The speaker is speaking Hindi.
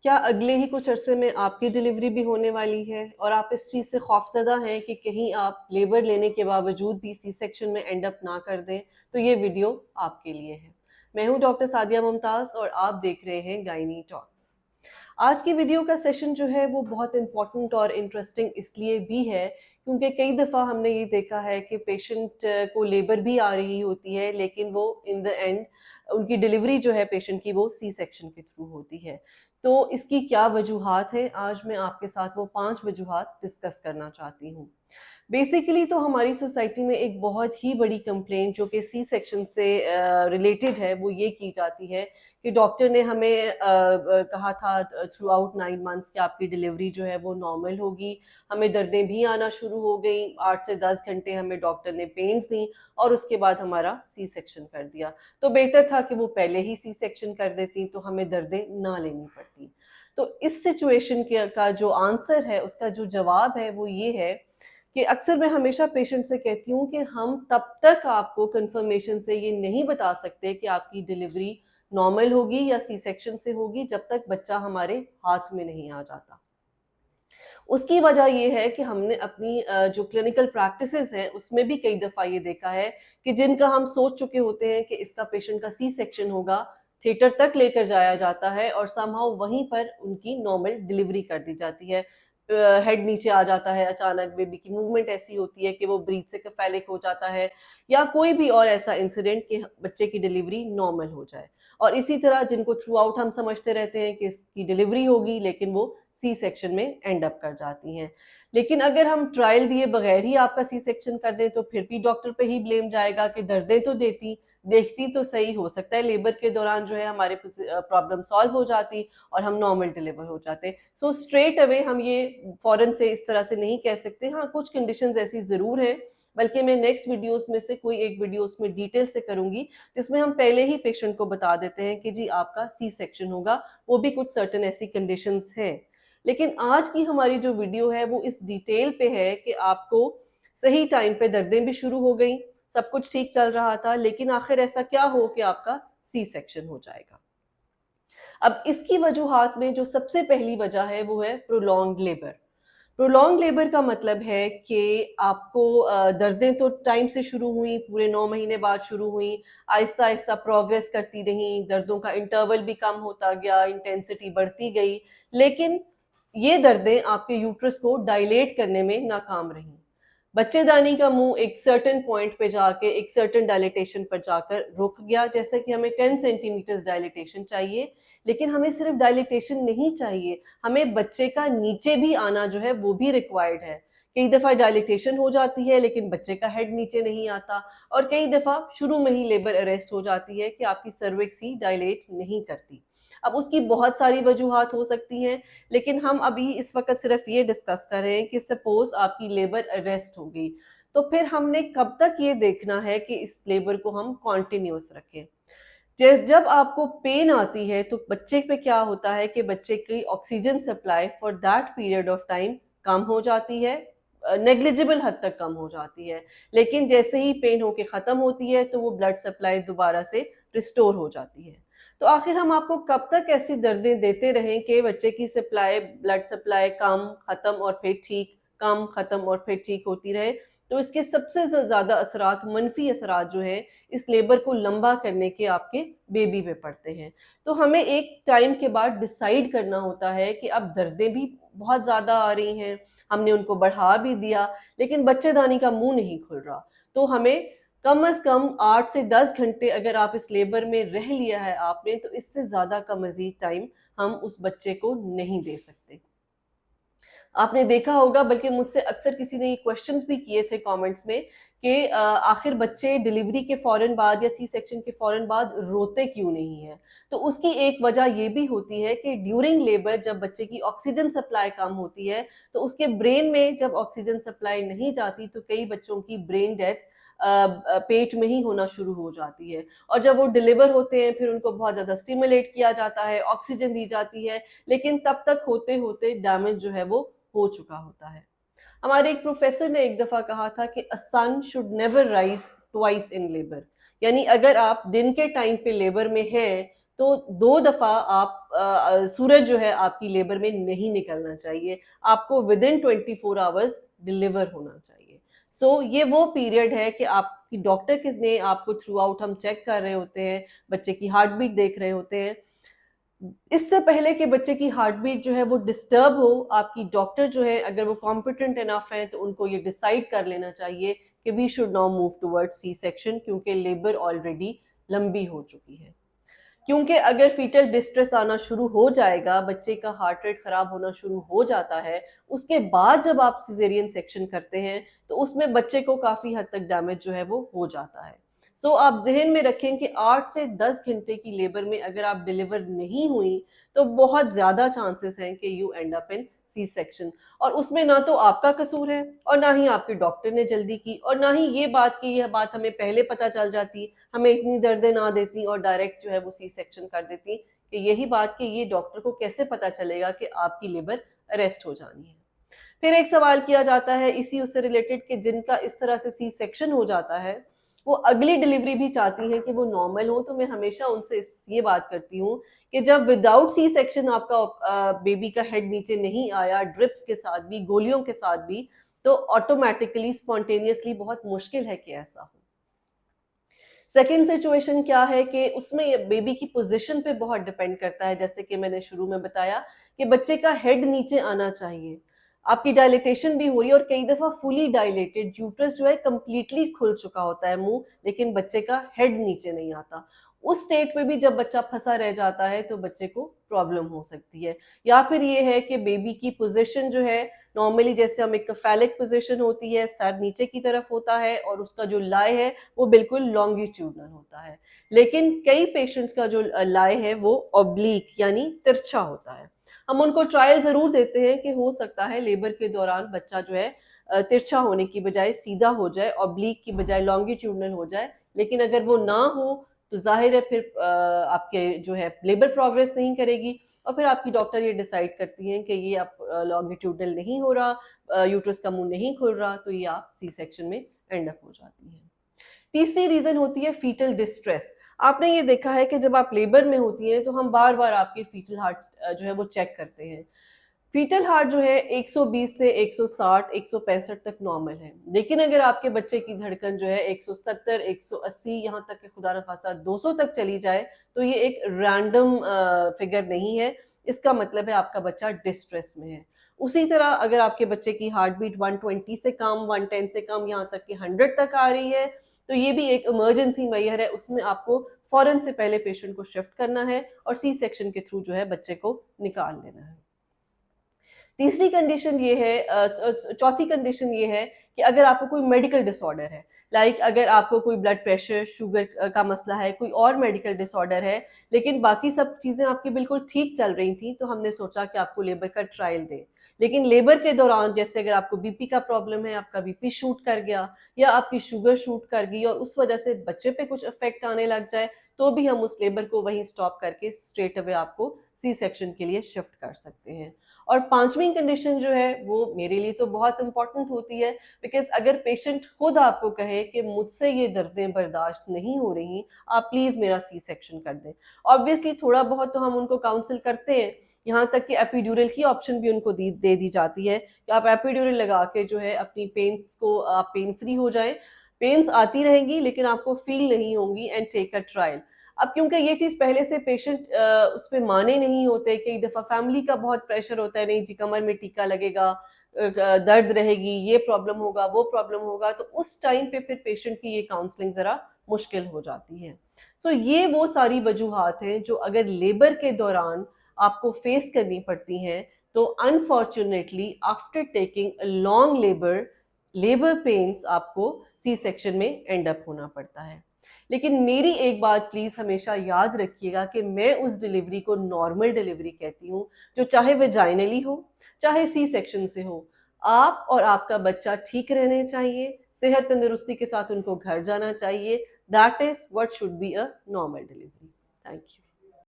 क्या अगले ही कुछ अरसे में आपकी डिलीवरी भी होने वाली है और आप इस चीज़ से खौफज़दा हैं कि कहीं आप लेबर लेने के बावजूद भी सी सेक्शन में एंड अप ना कर दें, तो ये वीडियो आपके लिए है। मैं हूं डॉक्टर सादिया मुमताज़ और आप देख रहे हैं गायनी टॉक्स। आज की वीडियो का सेशन जो है वो बहुत इम्पोर्टेंट और इंटरेस्टिंग इसलिए भी है क्योंकि कई दफ़ा हमने ये देखा है कि पेशेंट को लेबर भी आ रही होती है, लेकिन वो इन द एंड उनकी डिलीवरी जो है पेशेंट की वो सी सेक्शन के थ्रू होती है। तो इसकी क्या वजूहात हैं, आज मैं आपके साथ वो 5 वजूहात डिस्कस करना चाहती हूँ। बेसिकली तो हमारी सोसाइटी में एक बहुत ही बड़ी कंप्लेंट जो कि सी सेक्शन से रिलेटेड है, वो ये की जाती है कि डॉक्टर ने हमें कहा था थ्रू आउट 9 मंथ्स कि आपकी डिलीवरी जो है वो नॉर्मल होगी। हमें दर्दें भी आना शुरू हो गई, 8 से 10 घंटे हमें डॉक्टर ने पेन्स दी और उसके बाद हमारा सी सेक्शन कर दिया। तो बेहतर था कि वो पहले ही सी सेक्शन कर देती तो हमें दर्दें ना लेनी पड़ती। तो इस सिचुएशन का जो आंसर है, उसका जो जवाब है वो ये है कि अक्सर मैं हमेशा पेशेंट से कहती हूँ कि हम तब तक आपको कंफर्मेशन से ये नहीं बता सकते कि आपकी डिलीवरी नॉर्मल होगी या सी सेक्शन से होगी जब तक बच्चा हमारे हाथ में नहीं आ जाता। उसकी वजह ये है कि हमने अपनी जो क्लिनिकल प्रैक्टिसेस हैं उसमें भी कई दफ़ा ये देखा है कि जिनका हम सोच चुके होते हैं कि इसका पेशेंट का सी सेक्शन होगा, थिएटर तक लेकर जाया जाता है और समहाउ वहीं पर उनकी नॉर्मल डिलीवरी कर दी जाती है। हेड नीचे आ जाता है, अचानक बेबी की मूवमेंट ऐसी होती है कि वो ब्रीथ से कैफेलिक हो जाता है या कोई भी और ऐसा इंसिडेंट कि बच्चे की डिलीवरी नॉर्मल हो जाए। और इसी तरह जिनको थ्रू आउट हम समझते रहते हैं कि इसकी डिलीवरी होगी, लेकिन वो सी सेक्शन में एंड अप कर जाती हैं। लेकिन अगर हम ट्रायल दिए बगैर ही आपका सी सेक्शन कर दें तो फिर भी डॉक्टर पे ही ब्लेम जाएगा कि दर्दें तो देखती तो सही, हो सकता है लेबर के दौरान जो है हमारे प्रॉब्लम सॉल्व हो जाती और हम नॉर्मल डिलीवर हो जाते। सो स्ट्रेट अवे हम ये फौरन से इस तरह से नहीं कह सकते। हाँ, कुछ कंडीशंस ऐसी ज़रूर हैं, बल्कि मैं नेक्स्ट वीडियोस में से कोई एक वीडियो उसमें डिटेल से करूंगी जिसमें हम पहले ही पेशेंट को बता देते हैं कि जी आपका सी सेक्शन होगा, वो भी कुछ सर्टेन ऐसी कंडीशंस हैं। लेकिन आज की हमारी जो वीडियो है वो इस डिटेल पे है कि आपको सही टाइम पे दर्दें भी शुरू हो गई, सब कुछ ठीक चल रहा था, लेकिन आखिर ऐसा क्या हो कि आपका सी सेक्शन हो जाएगा। अब इसकी वजूहात में जो सबसे पहली वजह है वो है प्रोलॉन्ग लेबर। प्रोलॉन्ग लेबर का मतलब है कि आपको दर्दें तो टाइम से शुरू हुई, पूरे 9 महीने बाद शुरू हुई, आहिस्ता आहिस्ता प्रोग्रेस करती रही, दर्दों का इंटरवल भी कम होता गया, इंटेंसिटी बढ़ती गई, लेकिन ये दर्दें आपके यूट्रस को डायलेट करने में नाकाम रहीं। बच्चेदानी का मुंह एक सर्टेन पॉइंट पे जाके एक सर्टेन डायलिटेशन पर जाकर रुक गया। जैसे कि हमें 10 सेंटीमीटर डायलिटेशन चाहिए, लेकिन हमें सिर्फ डायलिटेशन नहीं चाहिए, हमें बच्चे का नीचे भी आना जो है वो भी रिक्वायर्ड है। कई दफा डायलिटेशन हो जाती है लेकिन बच्चे का हेड नीचे नहीं आता, और कई दफा शुरू में ही लेबर अरेस्ट हो जाती है कि आपकी सर्विक्स ही डायलेट नहीं करती। अब उसकी बहुत सारी वजूहात हो सकती हैं, लेकिन हम अभी इस वक्त सिर्फ ये डिस्कस कर रहे हैं कि सपोज आपकी लेबर अरेस्ट हो गई, तो फिर हमने कब तक ये देखना है कि इस लेबर को हम कॉन्टिन्यूस रखें। जब आपको पेन आती है तो बच्चे पे क्या होता है कि बच्चे की oxygen supply for that period of time कम हो जाती है, नेग्लिजिबल हद तक कम हो जाती है, लेकिन जैसे ही पेन होके ख़त्म होती है तो वो ब्लड सप्लाई दोबारा से रिस्टोर हो जाती है। तो आखिर हम आपको कब तक ऐसी दर्दें देते रहें कि बच्चे की सप्लाई, ब्लड सप्लाई कम, ख़त्म और फिर ठीक, कम, ख़त्म और फिर ठीक होती रहे। तो इसके सबसे ज़्यादा असरात, मनफी असरात जो है इस लेबर को लंबा करने के आपके बेबी पे पड़ते हैं। तो हमें एक टाइम के बाद डिसाइड करना होता है कि अब दर्दें भी बहुत ज़्यादा आ रही हैं, हमने उनको बढ़ा भी दिया, लेकिन बच्चेदानी का मुंह नहीं खुल रहा। तो हमें कम से कम 8 से 10 घंटे अगर आप इस लेबर में रह लिया है आपने, तो इससे ज़्यादा का मज़ीद टाइम हम उस बच्चे को नहीं दे सकते। आपने देखा होगा, बल्कि मुझसे अक्सर किसी ने ये क्वेश्चंस भी किए थे कमेंट्स में कि आखिर बच्चे डिलीवरी के फ़ौरन बाद या सी सेक्शन के फ़ौरन बाद रोते क्यों नहीं हैं? तो उसकी एक वजह ये भी होती है कि ड्यूरिंग लेबर जब बच्चे की ऑक्सीजन सप्लाई कम होती है, तो उसके ब्रेन में जब ऑक्सीजन सप्लाई नहीं जाती तो कई बच्चों की ब्रेन डेथ पेट में ही होना शुरू हो जाती है। और जब वो डिलीवर होते हैं फिर उनको बहुत ज़्यादा स्टिमुलेट किया जाता है, ऑक्सीजन दी जाती है, लेकिन तब तक होते-होते डैमेज जो है वो हो चुका होता है। हमारे एक प्रोफेसर ने एक दफा कहा था कि a sun should never rise twice in labour, यानी अगर आप दिन के टाइम पे लेबर में हैं तो 2 दफ़ा आप सूरज जो है आपकी लेबर में नहीं निकलना चाहिए। आपको विदिन 24 आवर्स डिलीवर होना चाहिए। सो ये वो पीरियड है कि आपकी डॉक्टर ने आपको थ्रू आउट हम चेक कर रहे होते हैं, बच्चे की हार्ट बीट देख रहे होते हैं। इससे पहले कि बच्चे की हार्ट बीट जो है वो डिस्टर्ब हो, आपकी डॉक्टर जो है अगर वो कॉम्पिटेंट इनफ है तो उनको ये डिसाइड कर लेना चाहिए कि we should now move towards C section, क्योंकि लेबर ऑलरेडी लंबी हो चुकी है। क्योंकि अगर फीटल डिस्ट्रेस आना शुरू हो जाएगा, बच्चे का हार्ट रेट खराब होना शुरू हो जाता है, उसके बाद जब आप सिजेरियन सेक्शन करते हैं तो उसमें बच्चे को काफी हद तक डैमेज जो है वो हो जाता है। सो आप जहन में रखें कि 8 से 10 घंटे की लेबर में अगर आप डिलीवर नहीं हुई तो बहुत ज्यादा चांसेस हैं कि you end up in C section. और उसमें ना तो आपका कसूर है और ना ही आपके डॉक्टर ने जल्दी की, और ना ही ये बात की यह बात हमें पहले पता चल जाती, हमें इतनी दर्दें ना देती और डायरेक्ट जो है वो सी सेक्शन कर देती। कि यही बात कि ये डॉक्टर को कैसे पता चलेगा कि आपकी लेबर अरेस्ट हो जानी है। फिर एक सवाल किया जाता है इसी उससे रिलेटेड कि जिनका इस तरह से सी सेक्शन हो जाता है वो अगली डिलीवरी भी चाहती हैं कि वो नॉर्मल हो। तो मैं हमेशा उनसे ये बात करती हूँ कि जब विदाउट सी सेक्शन आपका बेबी का हेड नीचे नहीं आया, ड्रिप्स के साथ भी, गोलियों के साथ भी, तो ऑटोमेटिकली स्पॉन्टेनियसली बहुत मुश्किल है कि ऐसा हो। सेकेंड सिचुएशन क्या है कि उसमें बेबी की पोजीशन पे बहुत डिपेंड करता है, जैसे कि मैंने शुरू में बताया कि बच्चे का हेड नीचे आना चाहिए, आपकी डायलिटेशन भी हो रही है और कई दफा फुली डायलेटेड यूट्रस जो है कंप्लीटली खुल चुका होता है मुंह, लेकिन बच्चे का हेड नीचे नहीं आता। उस स्टेट में भी जब बच्चा फंसा रह जाता है तो बच्चे को प्रॉब्लम हो सकती है। या फिर ये है कि बेबी की पोजीशन जो है नॉर्मली, जैसे हम एक फैलिक पोजीशन होती है, सर नीचे की तरफ होता है और उसका जो लाई है वो बिल्कुल लॉन्गिट्यूडनल होता है, लेकिन कई पेशेंट्स का जो लाई है वो ऑब्लिक यानी तिरछा होता है। हम उनको ट्रायल जरूर देते हैं कि हो सकता है लेबर के दौरान बच्चा जो है तिरछा होने की बजाय सीधा हो जाए, ऑब्लिक की बजाय लॉन्गिट्यूडनल हो जाए। लेकिन अगर वो ना हो तो जाहिर है फिर आपके जो है लेबर प्रोग्रेस नहीं करेगी और फिर आपकी डॉक्टर ये डिसाइड करती हैं कि ये आप लॉन्गिट्यूडनल नहीं हो रहा, यूट्रस का मुंह नहीं खुल रहा, तो ये आप सी सेक्शन में एंड अप हो जाती हैं। तीसरी रीजन होती है फीटल डिस्ट्रेस। आपने ये देखा है कि जब आप लेबर में होती हैं तो हम बार बार आपके फीटल हार्ट जो है वो चेक करते हैं। फीटल हार्ट जो है 120 से 160 165 तक नॉर्मल है, लेकिन अगर आपके बच्चे की धड़कन जो है 170 180 यहाँ तक कि खुदा न खासा 200 तक चली जाए तो ये एक रैंडम फिगर नहीं है, इसका मतलब है आपका बच्चा डिस्ट्रेस में है। उसी तरह अगर आपके बच्चे की हार्ट बीट 120 से कम, 110 से कम, यहाँ तक कि 100 तक आ रही है तो ये भी एक इमरजेंसी मैयर है, उसमें आपको फौरन से पहले पेशेंट को शिफ्ट करना है और सी सेक्शन के थ्रू जो है बच्चे को निकाल लेना है। तीसरी कंडीशन ये है, चौथी कंडीशन ये है कि अगर आपको कोई मेडिकल डिसऑर्डर है, लाइक अगर आपको कोई ब्लड प्रेशर, शुगर का मसला है, कोई और मेडिकल डिसऑर्डर है, लेकिन बाकी सब चीजें आपकी बिल्कुल ठीक चल रही थी, तो हमने सोचा कि आपको लेबर का ट्रायल दें। लेकिन लेबर के दौरान जैसे अगर आपको बीपी का प्रॉब्लम है, आपका बीपी शूट कर गया या आपकी शुगर शूट कर गई और उस वजह से बच्चे पे कुछ इफेक्ट आने लग जाए, तो भी हम उस लेबर को वहीं स्टॉप करके स्ट्रेट अवे आपको सी सेक्शन के लिए शिफ्ट कर सकते हैं। और पांचवी कंडीशन जो है वो मेरे लिए तो बहुत इंपॉर्टेंट होती है, बिकॉज अगर पेशेंट खुद आपको कहे कि मुझसे ये दर्दें बर्दाश्त नहीं हो रही, आप प्लीज मेरा सी सेक्शन कर दें। ऑब्वियसली थोड़ा बहुत तो हम उनको काउंसिल करते हैं, यहाँ तक कि एपिड्यूरल की ऑप्शन भी उनको दे दी जाती है कि आप एपिड्यूरल लगा के जो है अपनी पेन्स को आप पेन फ्री हो जाएं। पेन्स आती रहेंगी लेकिन आपको फील नहीं होंगी, एंड टेक अ ट्रायल। अब क्योंकि ये चीज पहले से पेशेंट उस पर माने नहीं होते, कई दफा फैमिली का बहुत प्रेशर होता है, नहीं जी कमर में टीका लगेगा, दर्द रहेगी, ये प्रॉब्लम होगा, वो प्रॉब्लम होगा, तो उस टाइम पे फिर पेशेंट की ये काउंसलिंग जरा मुश्किल हो जाती है। सो ये वो सारी वजूहात हैं जो अगर लेबर के दौरान आपको फेस करनी पड़ती हैं, तो unfortunately after taking long labour pains आपको सी सेक्शन में एंड अप होना पड़ता है। लेकिन मेरी एक बात प्लीज हमेशा याद रखिएगा कि मैं उस डिलीवरी को नॉर्मल डिलीवरी कहती हूँ, जो चाहे वेजाइनली हो चाहे सी सेक्शन से हो। आप और आपका बच्चा ठीक रहने चाहिए, सेहत तंदुरुस्ती के साथ उनको घर जाना चाहिए। That is what should be a normal delivery. Thank you.